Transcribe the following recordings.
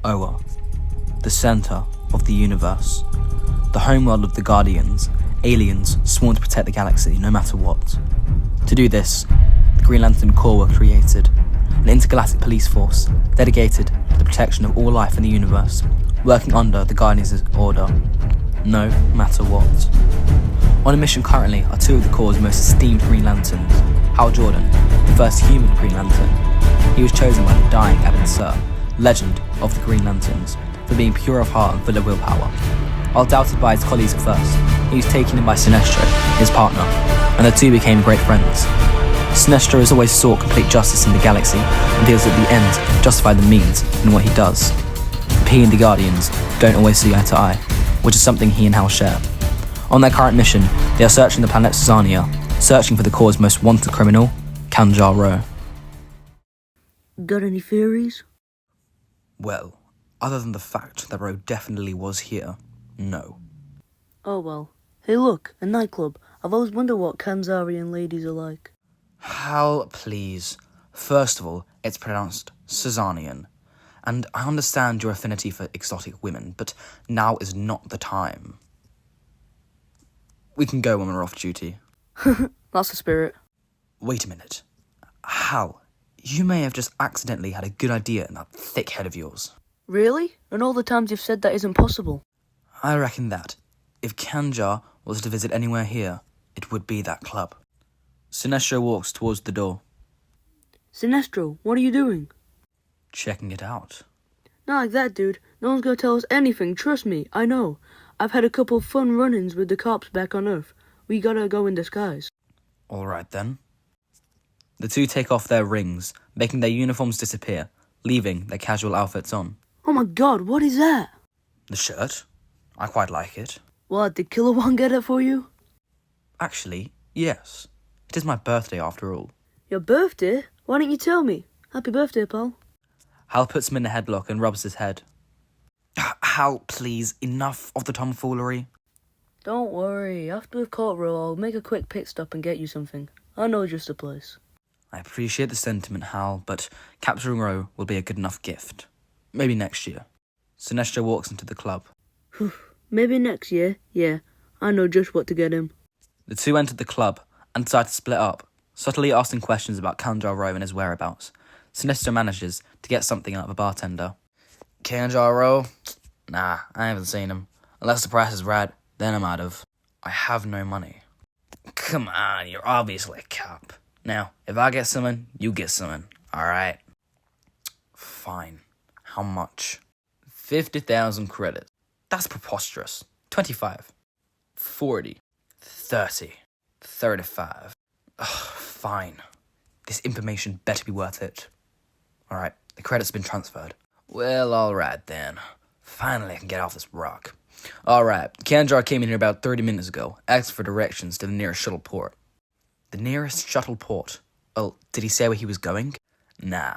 Oa, the center of the universe, the homeworld of the Guardians. Aliens sworn to protect the galaxy no matter what. To do this, the Green Lantern Corps were created, an intergalactic police force dedicated to the protection of all life in the universe, working under the Guardians' order, no matter what. On a mission currently are two of the Corps' most esteemed Green Lanterns, Hal Jordan, the first human Green Lantern. He was chosen by the dying Aidan, legend of the Green Lanterns, for being pure of heart and full of willpower. While doubted by his colleagues at first, he was taken in by Sinestro, his partner, and the two became great friends. Sinestro has always sought complete justice in the galaxy and feels that the ends justify the means in what he does. But he and the Guardians don't always see eye to eye, which is something he and Hal share. On their current mission, they are searching the planet Susania, searching for the Corps' most wanted criminal, Kanjar Ro. Got any theories? Well, other than the fact that Ro definitely was here, no. Oh well. Hey look, a nightclub. I've always wondered what Kanzarian ladies are like. Hal, please. First of all, it's pronounced Susanian. And I understand your affinity for exotic women, but now is not the time. We can go when we're off duty. That's the spirit. Wait a minute. Hal, you may have just accidentally had a good idea in that thick head of yours. Really? And all the times you've said that isn't possible? I reckon that, if Kanjar was to visit anywhere here, it would be that club. Sinestro walks towards the door. Sinestro, what are you doing? Checking it out. Not like that, dude. No one's gonna tell us anything, trust me, I know. I've had a couple of fun run-ins with the cops back on Earth. We gotta go in disguise. Alright then. The two take off their rings, making their uniforms disappear, leaving their casual outfits on. Oh my god, what is that? The shirt? I quite like it. What, did Kilowog get it for you? Actually, yes. It is my birthday after all. Your birthday? Why didn't you tell me? Happy birthday, pal. Hal puts him in a headlock and rubs his head. Hal, please, enough of the tomfoolery. Don't worry, after we've caught Ro, I'll make a quick pit stop and get you something. I know just the place. I appreciate the sentiment, Hal, but capturing Ro will be a good enough gift. Maybe next year. Sinestro walks into the club. Maybe next year, yeah. I know just what to get him. The two entered the club and decide to split up, subtly asking questions about Kanjar Ro and his whereabouts. Sinestro manages to get something out of a bartender. Kanjar Ro? Nah, I haven't seen him. Unless the price is right, then I'm out of. I have no money. Come on, you're obviously a cop. Now, if I get someone, you get someone, alright? Fine. How much? 50,000 credits. That's preposterous. 25. 40. 30. 35. Ugh, fine. This information better be worth it. Alright, the credits have been transferred. Well, alright then. Finally I can get off this rock. Alright, Kanjar came in here about 30 minutes ago, asked for directions to the nearest shuttle port. The nearest shuttle port? Well, did he say where he was going? Nah,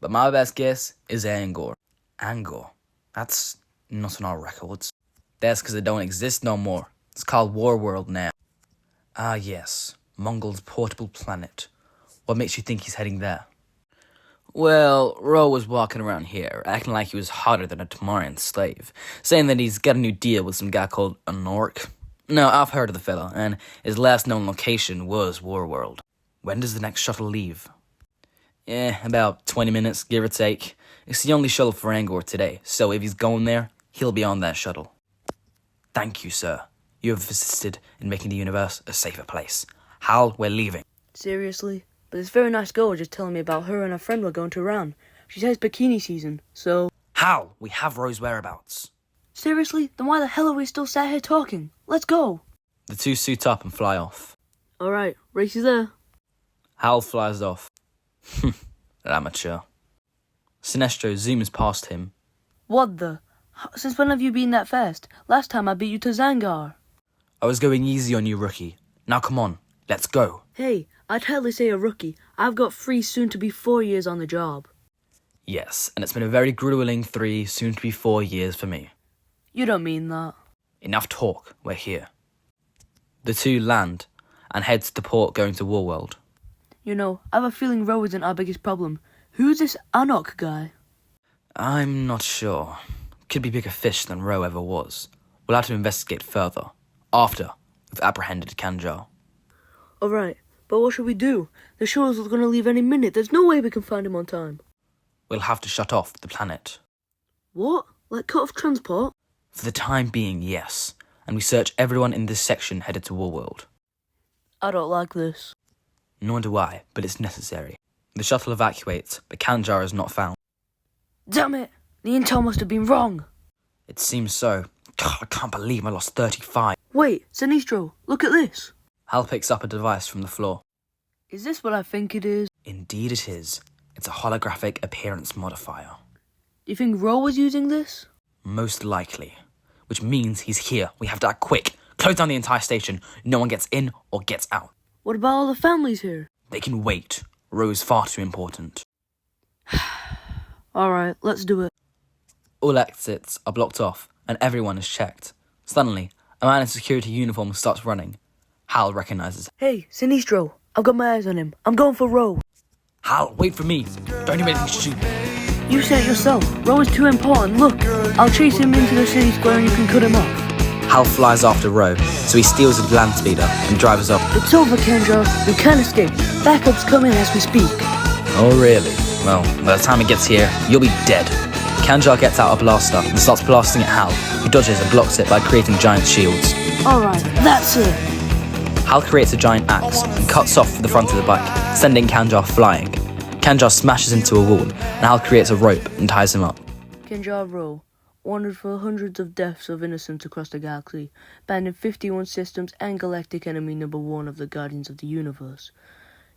but my best guess is Angor. Angor? That's not on our records. That's because it don't exist no more. It's called Warworld now. Ah yes, Mongol's portable planet. What makes you think he's heading there? Well, Ro was walking around here, acting like he was hotter than a Tomarian slave, saying that he's got a new deal with some guy called Anork. No, I've heard of the fella, and his last known location was Warworld. When does the next shuttle leave? About 20 minutes, give or take. It's the only shuttle for Angor today, so if he's going there, he'll be on that shuttle. Thank you, sir. You have assisted in making the universe a safer place. Hal, we're leaving. Seriously? But this very nice girl was just telling me about her and her friend were going to Iran. She says bikini season, so... Hal, we have Ro's whereabouts. Seriously? Then why the hell are we still sat here talking? Let's go! The two suit up and fly off. Alright, race is there. Hal flies off. Amateur. Sinestro zooms past him. What the? Since when have you been that fast? Last time I beat you to Zangar. I was going easy on you, rookie. Now come on, let's go. Hey, I'd hardly say a rookie. I've got 3 soon-to-be 4 years on the job. Yes, and it's been a very grueling 3, soon-to-be 4 years for me. You don't mean that. Enough talk, we're here. The two land and head to the port going to Warworld. You know, I have a feeling Ro isn't our biggest problem. Who's this Anok guy? I'm not sure. Could be bigger fish than Ro ever was. We'll have to investigate further. After we've apprehended Kanjar. Alright, but what should we do? The shuttle's gonna leave any minute. There's no way we can find him on time. We'll have to shut off the planet. What? Like cut off transport? For the time being, yes. And we search everyone in this section headed to Warworld. I don't like this. Nor do I, but it's necessary. The shuttle evacuates, but Kanjar is not found. Damn it! The intel must have been wrong. It seems so. God, I can't believe I lost 35. Wait, Sinestro, look at this. Hal picks up a device from the floor. Is this what I think it is? Indeed it is. It's a holographic appearance modifier. Do you think Ro was using this? Most likely. Which means he's here. We have to act quick. Close down the entire station. No one gets in or gets out. What about all the families here? They can wait. Ro's far too important. Alright, let's do it. All exits are blocked off, and everyone is checked. Suddenly, a man in security uniform starts running. Hal recognises. Hey, Sinestro, I've got my eyes on him. I'm going for Ro. Hal, wait for me. Don't do anything stupid. You said it yourself. Ro is too important. Look, I'll chase him into the city square and you can cut him off. Hal flies after Ro, so he steals a land speeder and drives off. It's over, Kanjar. We can't escape. Backup's coming as we speak. Oh, really? Well, by the time it gets here, you'll be dead. Kanjar gets out a blaster and starts blasting at Hal, who dodges and blocks it by creating giant shields. Alright, that's it. Hal creates a giant axe and cuts off the front of the bike, sending Kanjar flying. Kanjar smashes into a wall, and Hal creates a rope and ties him up. Kanjar Ro, wanted for hundreds of deaths of innocents across the galaxy, banned in 51 systems and galactic enemy number 1 of the Guardians of the Universe.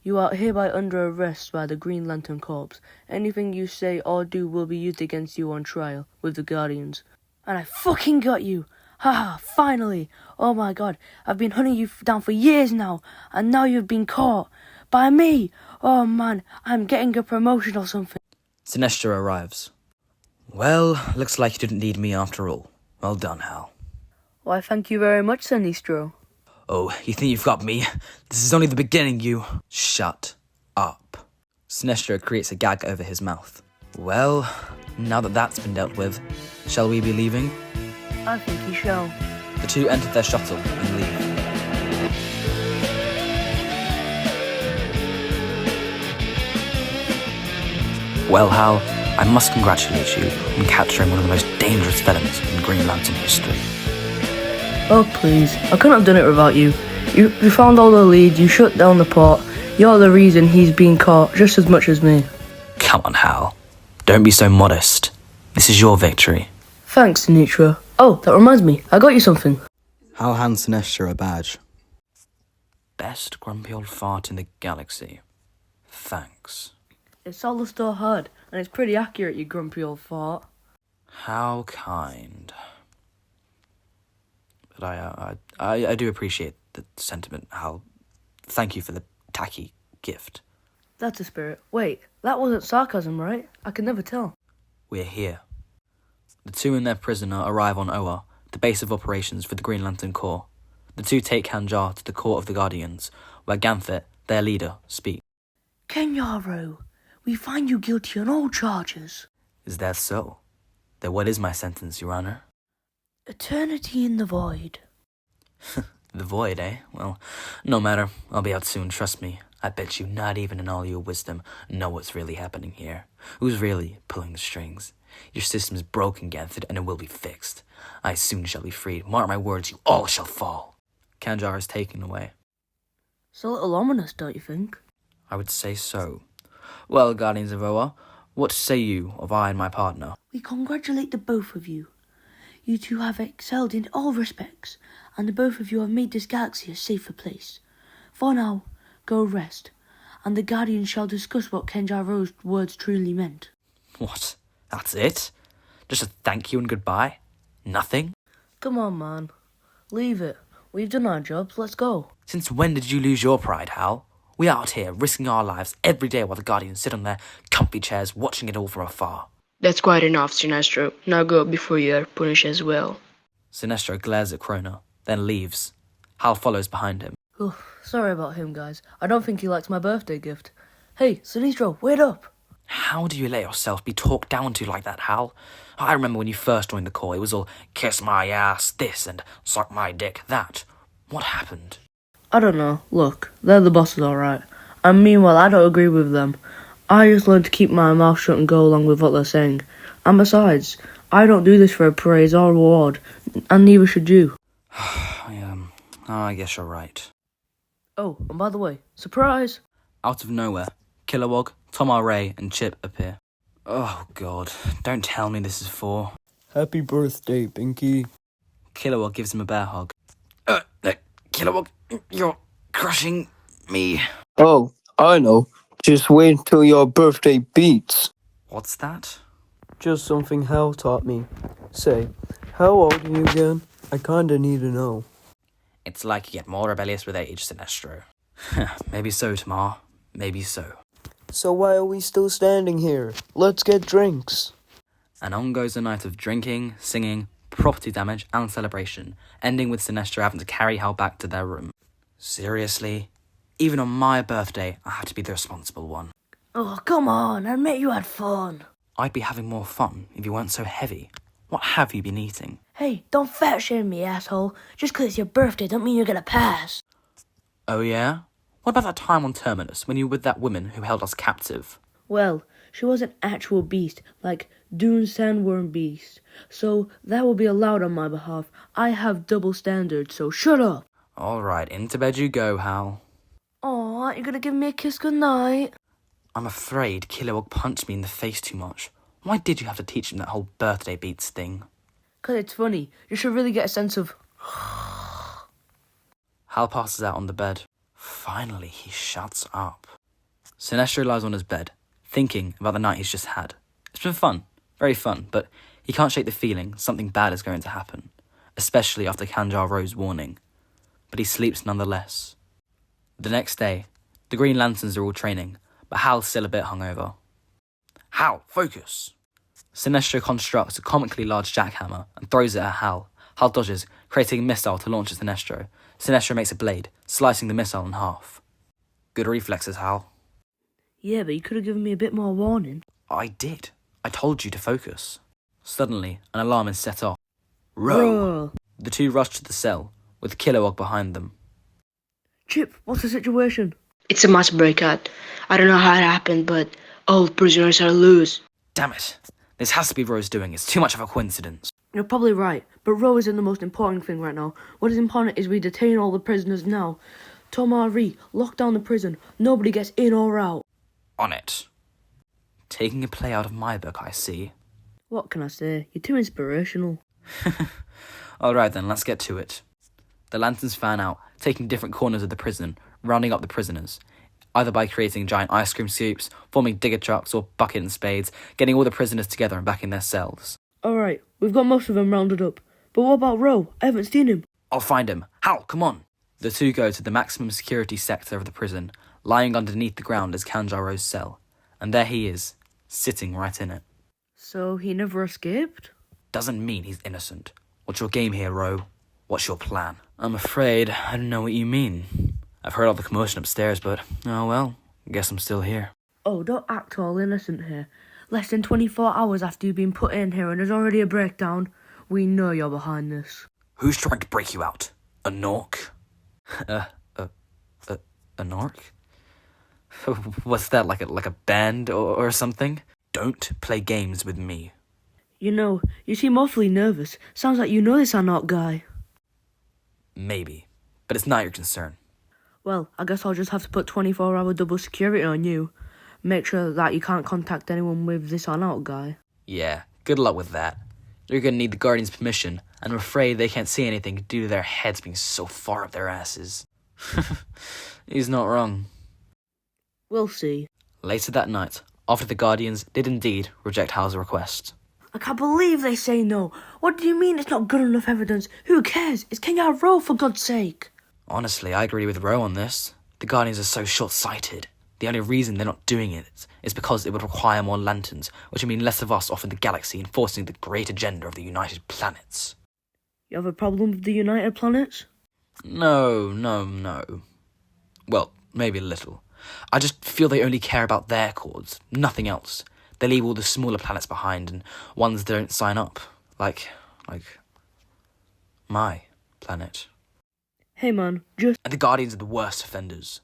You are hereby under arrest by the Green Lantern Corps. Anything you say or do will be used against you on trial with the Guardians. And I fucking got you! Haha, finally! Oh my god, I've been hunting you down for years now, and now you've been caught. By me! Oh man, I'm getting a promotion or something. Sinestro arrives. Well, looks like you didn't need me after all. Well done, Hal. Why, thank you very much, Sinestro. Oh, you think you've got me? This is only the beginning, you... Shut up. Sinestro creates a gag over his mouth. Well, now that that's been dealt with, shall we be leaving? I think you shall. The two enter their shuttle and leave. Well, Hal, I must congratulate you on capturing one of the most dangerous villains in Green Lantern history. Oh, please. I couldn't have done it without you. You found all the leads, you shut down the port. You're the reason he's being caught just as much as me. Come on, Hal. Don't be so modest. This is your victory. Thanks, Sinestro. Oh, that reminds me. I got you something. Hal hands Sinestro a badge. Best grumpy old fart in the galaxy. Thanks. It's all the store had, and it's pretty accurate, you grumpy old fart. How kind. But I do appreciate the sentiment, Hal. Thank you for the tacky gift. That's a spirit. Wait, that wasn't sarcasm, right? I can never tell. We're here. The two and their prisoner arrive on Oa, the base of operations for the Green Lantern Corps. The two take Kanjar to the Court of the Guardians, where Ganthet, their leader, speaks. Kanjar Ro, we find you guilty on all charges. Is that so? Then what is my sentence, Your Honor? Eternity in the void. The void, eh? Well, no matter. I'll be out soon, trust me. I bet you not even in all your wisdom know what's really happening here. Who's really pulling the strings? Your system's broken, Ganthet, and it will be fixed. I soon shall be freed. Mark my words, you all shall fall. Kanjar is taken away. It's a little ominous, don't you think? I would say so. Well, Guardians of Oa, what say you of I and my partner? We congratulate the both of you. You two have excelled in all respects, and the both of you have made this galaxy a safer place. For now, go rest, and the Guardians shall discuss what Kanjar Ro's words truly meant. What? That's it? Just a thank you and goodbye? Nothing? Come on, man. Leave it. We've done our jobs. Let's go. Since when did you lose your pride, Hal? We out here risking our lives every day while the Guardians sit on their comfy chairs watching it all from afar. That's quite enough, Sinestro. Now go before you are punished as well. Sinestro glares at Krona, then leaves. Hal follows behind him. Sorry about him, guys. I don't think he likes my birthday gift. Hey, Sinestro, wait up! How do you let yourself be talked down to like that, Hal? I remember when you first joined the Corps, it was all kiss my ass this and suck my dick that. What happened? I don't know. Look, they're the bosses, alright. And meanwhile, I don't agree with them. I just learned to keep my mouth shut and go along with what they're saying. And besides, I don't do this for a praise or reward, and neither should you. I guess you're right. Oh, and by the way, surprise! Out of nowhere, Kilowog, Tomar Re, and Chip appear. Oh god, don't tell me this is for... Happy birthday, Pinky. Kilowog gives him a bear hug. Kilowog, you're crushing me. Oh, I know. Just wait until your birthday beats. What's that? Just something Hal taught me. Say, how old are you again? I kinda need to know. It's like you get more rebellious with age, Sinestro. Maybe so, Tomar. Maybe so. So why are we still standing here? Let's get drinks. And on goes a night of drinking, singing, property damage, and celebration, ending with Sinestro having to carry Hal back to their room. Seriously? Even on my birthday, I had to be the responsible one. Oh, come on, admit you had fun. I'd be having more fun if you weren't so heavy. What have you been eating? Hey, don't fat shame me, asshole. Just 'cause it's your birthday don't mean you're gonna pass. Oh yeah? What about that time on Terminus, when you were with that woman who held us captive? Well, she was an actual beast, like Dune Sandworm Beast. So that will be allowed on my behalf. I have double standards, so shut up. Alright, into bed you go, Hal. Aw, aren't you gonna give me a kiss goodnight? I'm afraid Kilowog punched me in the face too much. Why did you have to teach him that whole birthday beats thing? 'Cause it's funny. You should really get a sense of... Hal passes out on the bed. Finally, he shuts up. Sinestro lies on his bed, thinking about the night he's just had. It's been fun, very fun, but he can't shake the feeling something bad is going to happen, especially after Kanjar Ro's warning. But he sleeps nonetheless. The next day, the Green Lanterns are all training, but Hal's still a bit hungover. Hal, focus! Sinestro constructs a comically large jackhammer and throws it at Hal. Hal dodges, creating a missile to launch at Sinestro. Sinestro makes a blade, slicing the missile in half. Good reflexes, Hal. Yeah, but you could have given me a bit more warning. I did. I told you to focus. Suddenly, an alarm is set off. Ro! The two rush to the cell, with Kilowog behind them. Chip, what's the situation? It's a mass breakout. I don't know how it happened, but all prisoners are loose. Damn it. This has to be Ro's doing. It's too much of a coincidence. You're probably right, but Ro isn't the most important thing right now. What is important is we detain all the prisoners now. Tomar Re, lock down the prison. Nobody gets in or out. On it. Taking a play out of my book, I see. What can I say? You're too inspirational. Alright then, let's get to it. The lanterns fan out, taking different corners of the prison, rounding up the prisoners, either by creating giant ice cream scoops, forming digger trucks or bucket and spades, getting all the prisoners together and back in their cells. Alright, we've got most of them rounded up. But what about Ro? I haven't seen him. I'll find him. Hal, come on! The two go to the maximum security sector of the prison. Lying underneath the ground is Kanjar Ro's cell. And there he is, sitting right in it. So he never escaped? Doesn't mean he's innocent. What's your game here, Ro? What's your plan? I'm afraid I don't know what you mean. I've heard all the commotion upstairs, but, oh well, guess I'm still here. Oh, don't act all innocent here. Less than 24 hours after you've been put in here and there's already a breakdown. We know you're behind this. Who's trying to break you out? A Nork? A Nork? What's that, like a band or something? Don't play games with me. You know, you seem awfully nervous. Sounds like you know this Anarch guy. Maybe, but it's not your concern. Well, I guess I'll just have to put 24-hour double security on you. Make sure that you can't contact anyone with this Anarch guy. Yeah, good luck with that. You're gonna need the Guardian's permission, and I'm afraid they can't see anything due to their heads being so far up their asses. He's not wrong. We'll see. Later that night, after the Guardians did indeed reject Hal's request. I can't believe they say no. What do you mean it's not good enough evidence? Who cares? It's Kanjar Ro, for God's sake. Honestly, I agree with Ro on this. The Guardians are so short-sighted. The only reason they're not doing it is because it would require more lanterns, which would mean less of us off in the galaxy enforcing the great agenda of the United Planets. You have a problem with the United Planets? No. Well, maybe a little. I just feel they only care about their cause, nothing else. They leave all the smaller planets behind and ones that don't sign up. Like my planet. Hey man, just... And the Guardians are the worst offenders.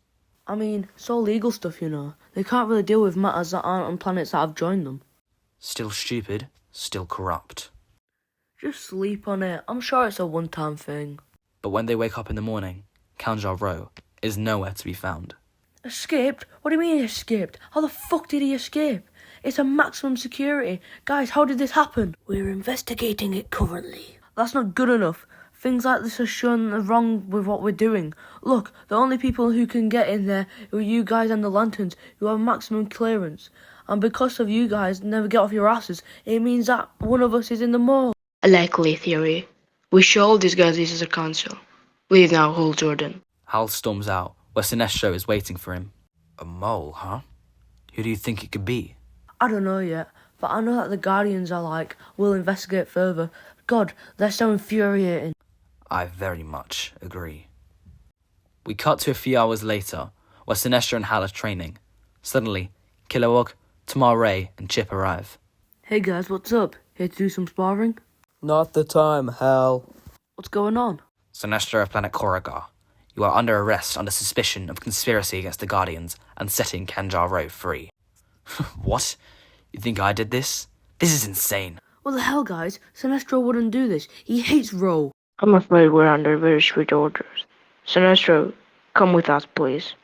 I mean, it's all legal stuff, you know. They can't really deal with matters that aren't on planets that have joined them. Still stupid, still corrupt. Just sleep on it. I'm sure it's a one-time thing. But when they wake up in the morning, Kanjar Ro is nowhere to be found. Escaped? What do you mean he escaped? How the fuck did he escape? It's a maximum security. Guys, how did this happen? We're investigating it currently. That's not good enough. Things like this are shown wrong with what we're doing. Look, the only people who can get in there are you guys and the lanterns, who have maximum clearance. And because of you guys never get off your asses, it means that one of us is in the mall. A likely theory. We should all discuss this as a council. Leave now, Hal Jordan. Hal storms out, where Sinestro is waiting for him. A mole, huh? Who do you think it could be? I don't know yet, but I know that the Guardians are like, we'll investigate further. God, they're so infuriating. I very much agree. We cut to a few hours later, where Sinestro and Hal are training. Suddenly, Kilowog, Tomar Re, and Chip arrive. Hey guys, what's up? Here to do some sparring? Not the time, Hal. What's going on? Sinestro of planet Koragar, you are under arrest under suspicion of conspiracy against the Guardians and setting Kanjar Ro free. What? You think I did this? This is insane. What the hell, guys? Sinestro wouldn't do this. He hates Ro. I'm afraid we're under very strict orders. Sinestro, come with us, please.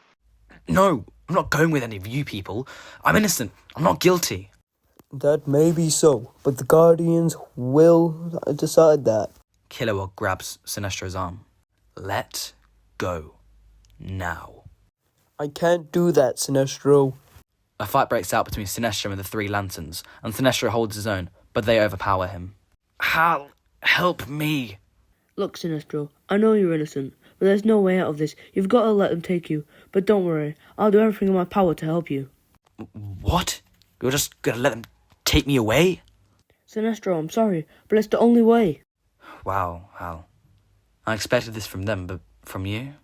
No, I'm not going with any of you people. I'm innocent. I'm not guilty. That may be so, but the Guardians will decide that. Kilowog grabs Sinestro's arm. Let go. Now. I can't do that, Sinestro. A fight breaks out between Sinestro and the three lanterns, and Sinestro holds his own, but they overpower him. Hal, help me. Look, Sinestro, I know you're innocent, but there's no way out of this. You've got to let them take you. But don't worry, I'll do everything in my power to help you. What? You're just gonna let them take me away? Sinestro, I'm sorry, but it's the only way. Wow, Hal. I expected this from them, but from you?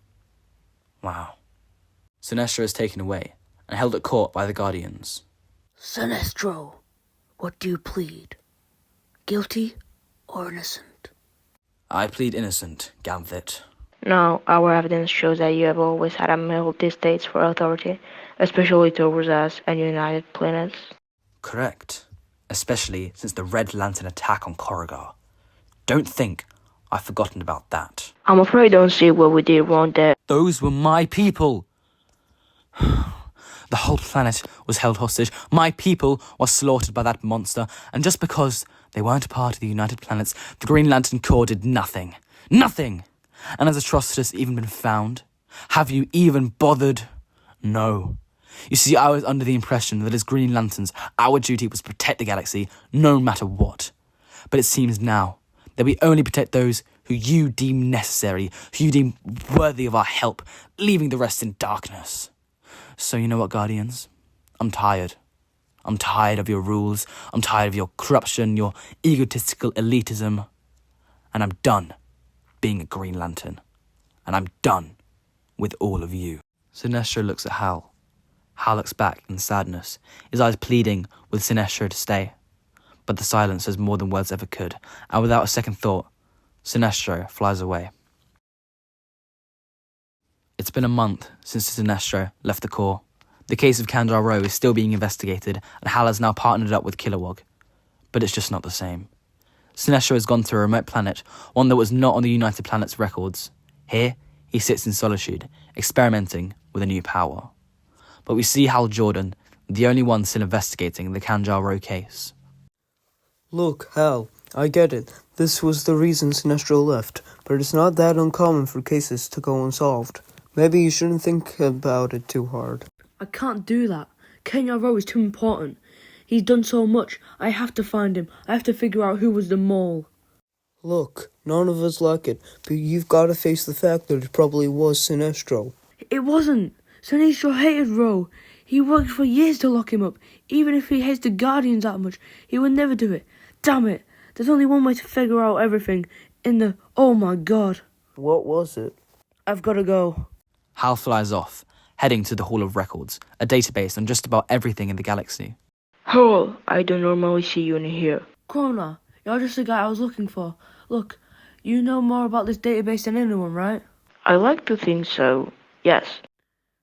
Wow. Sinestro is taken away and held at court by the Guardians. Sinestro, what do you plead? Guilty or innocent? I plead innocent, Ganthet. No, our evidence shows that you have always had a mild distaste for authority, especially towards us and United Planets. Correct. Especially since the Red Lantern attack on Koragar. Don't think I've forgotten about that. I'm afraid I don't see what we did wrong there. Those were my people. The whole planet was held hostage. My people were slaughtered by that monster. And just because they weren't a part of the United Planets, the Green Lantern Corps did nothing. Nothing! And has atrocities even been found? Have you even bothered? No. You see, I was under the impression that as Green Lanterns, our duty was to protect the galaxy, no matter what. But it seems now that we only protect those who you deem necessary, who you deem worthy of our help, leaving the rest in darkness. So you know what, Guardians? I'm tired. I'm tired of your rules. I'm tired of your corruption, your egotistical elitism. And I'm done being a Green Lantern. And I'm done with all of you. Sinestro looks at Hal. Hal looks back in sadness, his eyes pleading with Sinestro to stay. But the silence says more than words ever could, and without a second thought, Sinestro flies away. It's been a month since Sinestro left the Corps. The case of Kanjar Ro is still being investigated, and Hal has now partnered up with Kilowog. But it's just not the same. Sinestro has gone to a remote planet, one that was not on the United Planets records. Here, he sits in solitude, experimenting with a new power. But we see Hal Jordan, the only one still investigating the Kanjar Ro case. Look, Hal, I get it. This was the reason Sinestro left, but it's not that uncommon for cases to go unsolved. Maybe you shouldn't think about it too hard. I can't do that. Kanjar Ro is too important. He's done so much. I have to find him. I have to figure out who was the mole. Look, none of us like it, but you've got to face the fact that it probably was Sinestro. It wasn't. Sinestro hated Ro. He worked for years to lock him up. Even if he hates the Guardians that much, he would never do it. Damn it. There's only one way to figure out everything. Oh my god. What was it? I've got to go. Hal flies off, heading to the Hall of Records, a database on just about everything in the galaxy. Hal, I don't normally see you in here. Krona, you're just the guy I was looking for. Look, you know more about this database than anyone, right? I like to think so. Yes.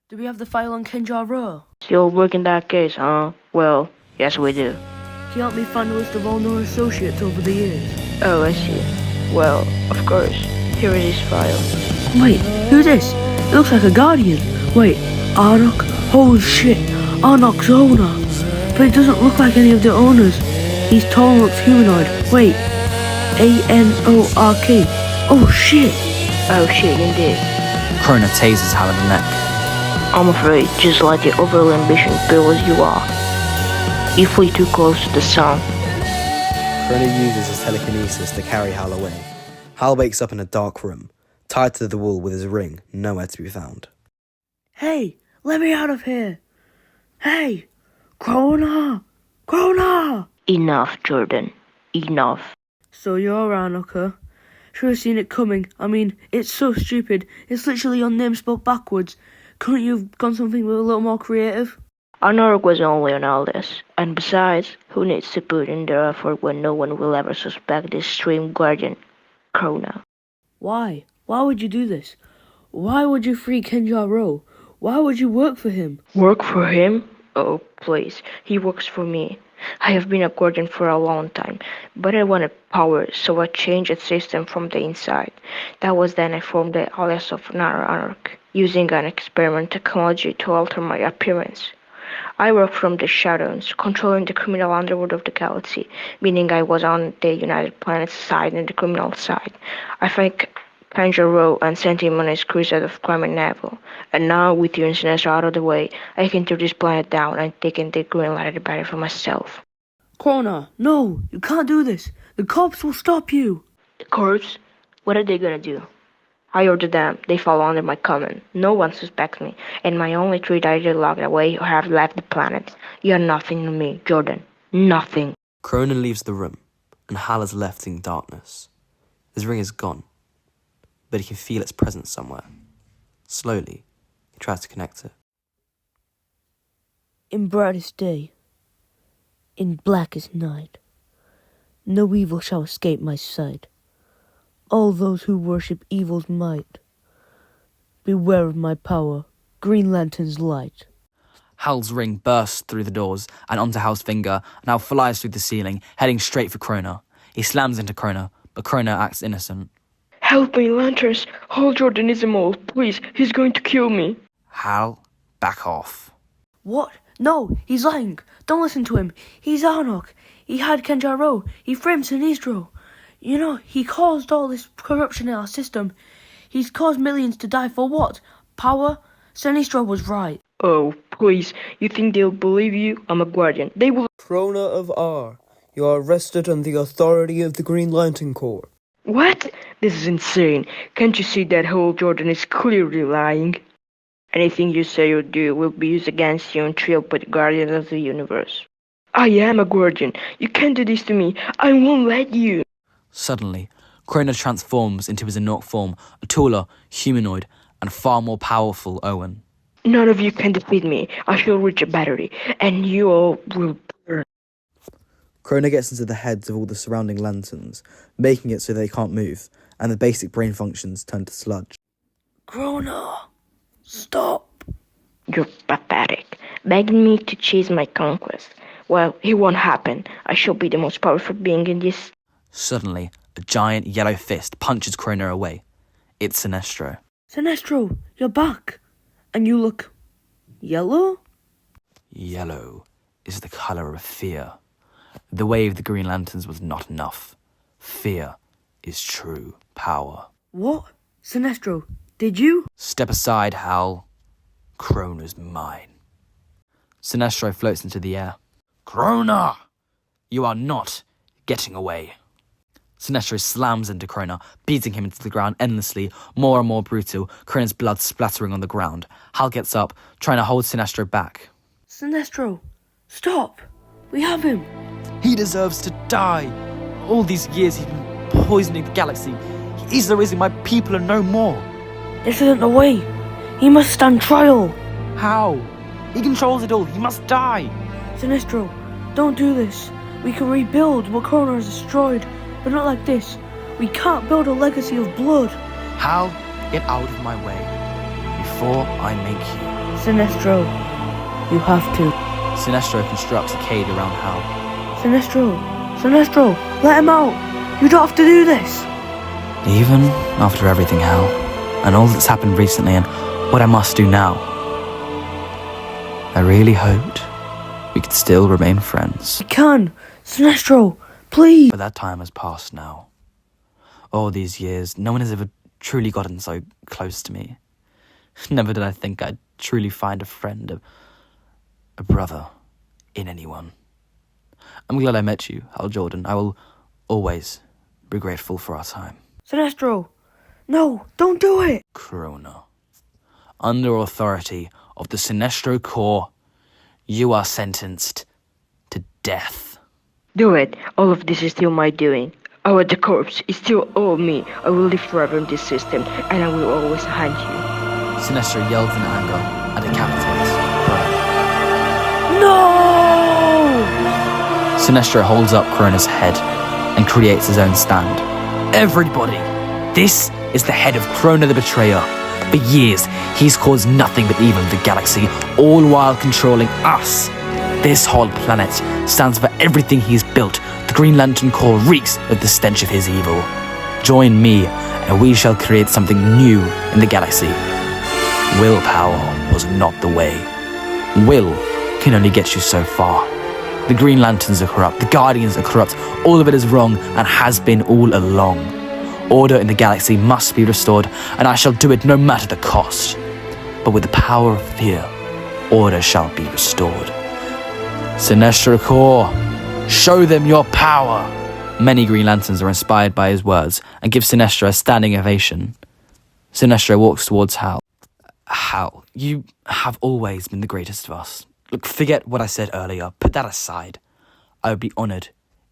Do we have the file on Kanjar Ro? Still working that case, huh? Well, yes we do. Can you help me find a list of all known associates over the years? Oh, I see. Well, of course. Here is his file. Wait, who's this? It looks like a guardian. Wait, Arnok? Holy shit, Arnok's owner. But it doesn't look like any of the owners. He's tall and looks humanoid. Wait, Anork. Oh shit. Oh shit, indeed. Krona tases Hal in the neck. I'm afraid, just like the overly ambitious bill as you are, you flee too close to the sun. Krona uses his telekinesis to carry Hal away. Hal wakes up in a dark room, tied to the wall with his ring, nowhere to be found. Hey, let me out of here. Hey, Krona! Krona! Enough, Jordan. Enough. So you're Arnok, huh? Should have seen it coming. I mean, it's so stupid. It's literally your name spelled backwards. Couldn't you have gone something a little more creative? Anakin was only on all this. And besides, who needs to put in their effort when no one will ever suspect this stream guardian, Krona? Why? Why would you do this? Why would you free Kanjar Ro? Why would you work for him? Work for him? Oh, please. He works for me. I have been a guardian for a long time, but I wanted power, so I changed the system from the inside. That was then I formed the Alliance of Anarch, using an experiment technology to alter my appearance. I work from the shadows, controlling the criminal underworld of the galaxy, meaning I was on the United Planets side and the criminal side. I think Kanjar Ro and sent him on his crusade of crime and evil. And now, with you and Sinestro out of the way, I can tear this planet down and take in the green lighted battery for myself. Krona, no, you can't do this. The cops will stop you. The corpse? What are they gonna do? I ordered them. They fall under my command. No one suspects me, and my only three are either locked away or have left the planet. You're nothing to me, Jordan. Nothing. Krona leaves the room, and Hal is left in darkness. His ring is gone, but he can feel its presence somewhere. Slowly, he tries to connect it. In brightest day, in blackest night, no evil shall escape my sight. All those who worship evil's might, beware of my power, Green Lantern's light. Hal's ring bursts through the doors and onto Hal's finger, and Hal flies through the ceiling, heading straight for Krona. He slams into Krona, but Krona acts innocent. Help me, Lanterns! Hal Jordan is a mole. Please, he's going to kill me. Hal, back off. What? No, he's lying. Don't listen to him. He's Arnok. He had Kanjar Ro. He framed Sinestro. You know, he caused all this corruption in our system. He's caused millions to die for what? Power? Sinestro was right. Oh, please. You think they'll believe you? I'm a guardian. They will... Krona of R, you are arrested on the authority of the Green Lantern Corps. What? This is insane. Can't you see that Hal Jordan is clearly lying? Anything you say or do will be used against you and trialed by the Guardians of the Universe. I am a guardian. You can't do this to me. I won't let you. Suddenly, Krona transforms into his Anakin form, a taller, humanoid, and far more powerful Owen. None of you can defeat me. I shall reach a battery, and you all will burn. Krona gets into the heads of all the surrounding lanterns, making it so they can't move, and the basic brain functions turn to sludge. Krona, stop. You're pathetic. Begging me to chase my conquest. Well, it won't happen. I shall be the most powerful being in this... Suddenly, a giant yellow fist punches Krona away. It's Sinestro. Sinestro, you're back. And you look... yellow? Yellow is the colour of fear. The way of the Green Lanterns was not enough. Fear is true power. What? Sinestro, did you? Step aside, Hal. Krona's mine. Sinestro floats into the air. Krona! You are not getting away. Sinestro slams into Krona, beating him into the ground endlessly, more and more brutal, Krona's blood splattering on the ground. Hal gets up, trying to hold Sinestro back. Sinestro, stop. We have him. He deserves to die. All these years he's been poisoning the galaxy. He's the reason my people are no more. This isn't the way. He must stand trial. How? He controls it all. He must die. Sinestro, don't do this. We can rebuild what Krona has destroyed, but not like this. We can't build a legacy of blood. Hal, get out of my way before I make you. Sinestro, you have to. Sinestro constructs a cage around Hal. Sinestro, let him out. You don't have to do this. Even after everything, Hal, and all that's happened recently and what I must do now, I really hoped we could still remain friends. We can. Sinestro, please. But that time has passed now. All these years, no one has ever truly gotten so close to me. Never did I think I'd truly find a friend, a brother, in anyone. I'm glad I met you, Hal Jordan. I will always be grateful for our time. Sinestro, no, don't do it. Krona, under authority of the Sinestro Corps, you are sentenced to death. Do it. All of this is still my doing. The corpse is still all me. I will live forever in this system, and I will always haunt you. Sinestro yells in anger and decapitates Krona. No! Sinestro holds up Krona's head and creates his own stand. Everybody, this is the head of Krona the Betrayer. For years, he's caused nothing but evil in the galaxy, all while controlling us. This whole planet stands for everything he's built. The Green Lantern Corps reeks of the stench of his evil. Join me, and we shall create something new in the galaxy. Willpower was not the way. Will can only get you so far. The Green Lanterns are corrupt, the Guardians are corrupt, all of it is wrong and has been all along. Order in the galaxy must be restored, and I shall do it no matter the cost. But with the power of fear, order shall be restored. Sinestro Corps, show them your power! Many Green Lanterns are inspired by his words and give Sinestro a standing ovation. Sinestro walks towards Hal. Hal, you have always been the greatest of us. Look, forget what I said earlier. Put that aside. I would be honoured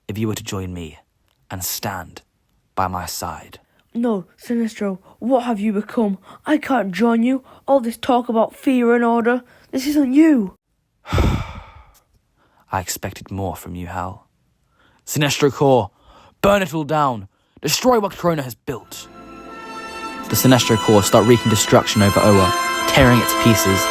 if you were to join me and stand by my side. No, Sinestro, what have you become? I can't join you. All this talk about fear and order. This isn't you. I expected more from you, Hal. Sinestro Corps, burn it all down. Destroy what Krona has built. The Sinestro Corps start wreaking destruction over Oa, tearing it to pieces.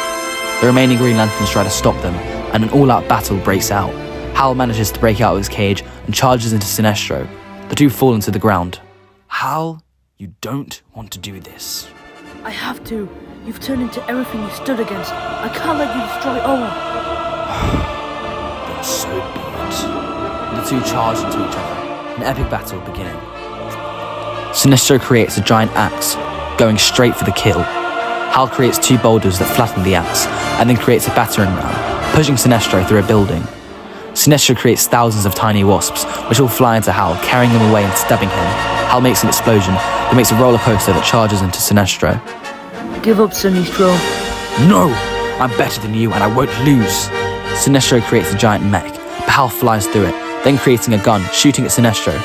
The remaining Green Lanterns try to stop them, and an all-out battle breaks out. Hal manages to break out of his cage and charges into Sinestro. The two fall into the ground. Hal, you don't want to do this. I have to. You've turned into everything you stood against. I can't let you destroy Oa. Then so be it. The two charge into each other, an epic battle beginning. Sinestro creates a giant axe, going straight for the kill. Hal creates two boulders that flatten the axe, and then creates a battering ram, pushing Sinestro through a building. Sinestro creates thousands of tiny wasps, which all fly into Hal, carrying them away and stabbing him. Hal makes an explosion that makes a roller coaster that charges into Sinestro. Give up, Sinestro. No! I'm better than you, and I won't lose. Sinestro creates a giant mech, but Hal flies through it, then creating a gun, shooting at Sinestro.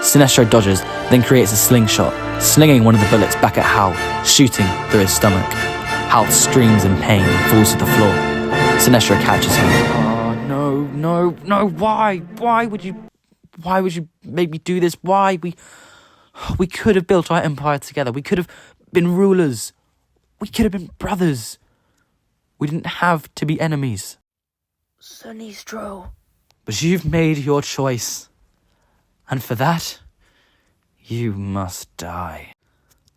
Sinestro dodges, then creates a slingshot, slinging one of the bullets back at Hal, shooting through his stomach. Hal screams in pain and falls to the floor. Sinestro catches him. Oh, no, why? Why would you make me do this? Why? We could have built our empire together. We could have been rulers. We could have been brothers. We didn't have to be enemies. Sinestro. But you've made your choice. And for that, you must die.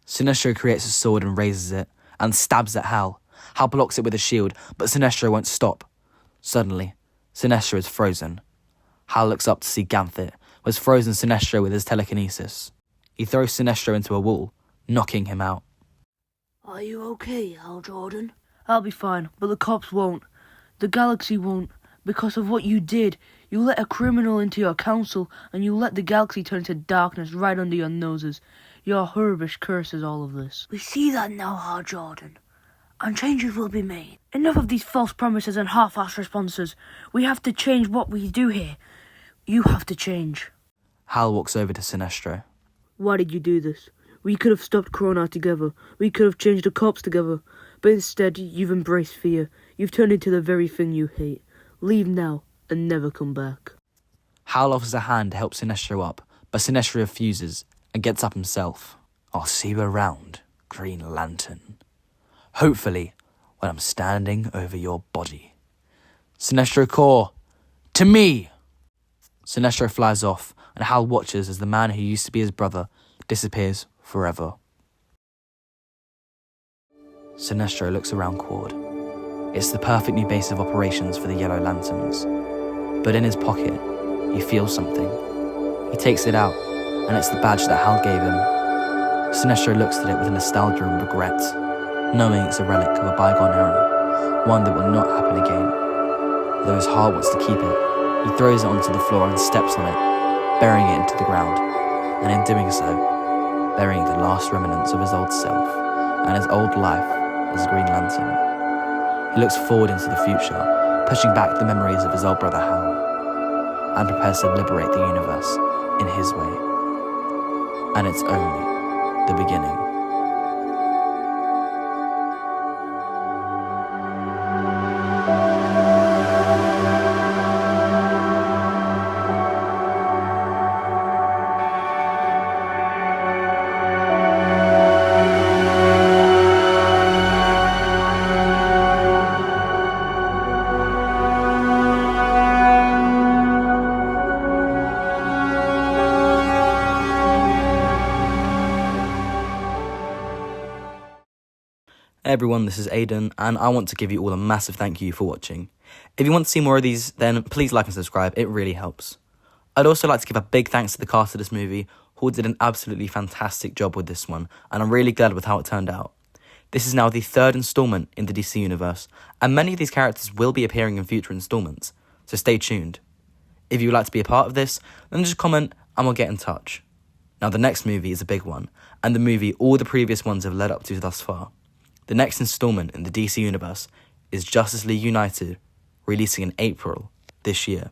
Sinestro creates a sword and raises it, and stabs at Hal. Hal blocks it with a shield, but Sinestro won't stop. Suddenly, Sinestro is frozen. Hal looks up to see Ganthet, who has frozen Sinestro with his telekinesis. He throws Sinestro into a wall, knocking him out. Are you okay, Hal Jordan? I'll be fine, but the cops won't. The galaxy won't. Because of what you did. You let a criminal into your council, and you let the galaxy turn to darkness right under your noses. Your Herbish curses all of this. We see that now, Hal Jordan. And changes will be made. Enough of these false promises and half-assed responses. We have to change what we do here. You have to change. Hal walks over to Sinestro. Why did you do this? We could have stopped Krona together. We could have changed the cops together. But instead, you've embraced fear. You've turned into the very thing you hate. Leave now and never come back. Hal offers a hand to help Sinestro up, but Sinestro refuses and gets up himself. I'll see you around, Green Lantern. Hopefully, when I'm standing over your body. Sinestro Corps, to me! Sinestro flies off, and Hal watches as the man who used to be his brother disappears forever. Sinestro looks around Quad. It's the perfect new base of operations for the Yellow Lanterns. But in his pocket, he feels something. He takes it out, and it's the badge that Hal gave him. Sinestro looks at it with nostalgia and regret, knowing it's a relic of a bygone era, one that will not happen again. Though his heart wants to keep it, he throws it onto the floor and steps on it, burying it into the ground, and in doing so, burying the last remnants of his old self and his old life as Green Lantern. He looks forward into the future, pushing back the memories of his old brother Hal, and prepares to liberate the universe in his way. And it's only the beginning. Hey everyone, this is Aidan, and I want to give you all a massive thank you for watching. If you want to see more of these, then please like and subscribe, it really helps. I'd also like to give a big thanks to the cast of this movie, who did an absolutely fantastic job with this one, and I'm really glad with how it turned out. This is now the third instalment in the DC universe, and many of these characters will be appearing in future installments, so stay tuned. If you would like to be a part of this, then just comment and we'll get in touch. Now the next movie is a big one, and the movie all the previous ones have led up to thus far. The next installment in the DC universe is Justice League United, releasing in April this year.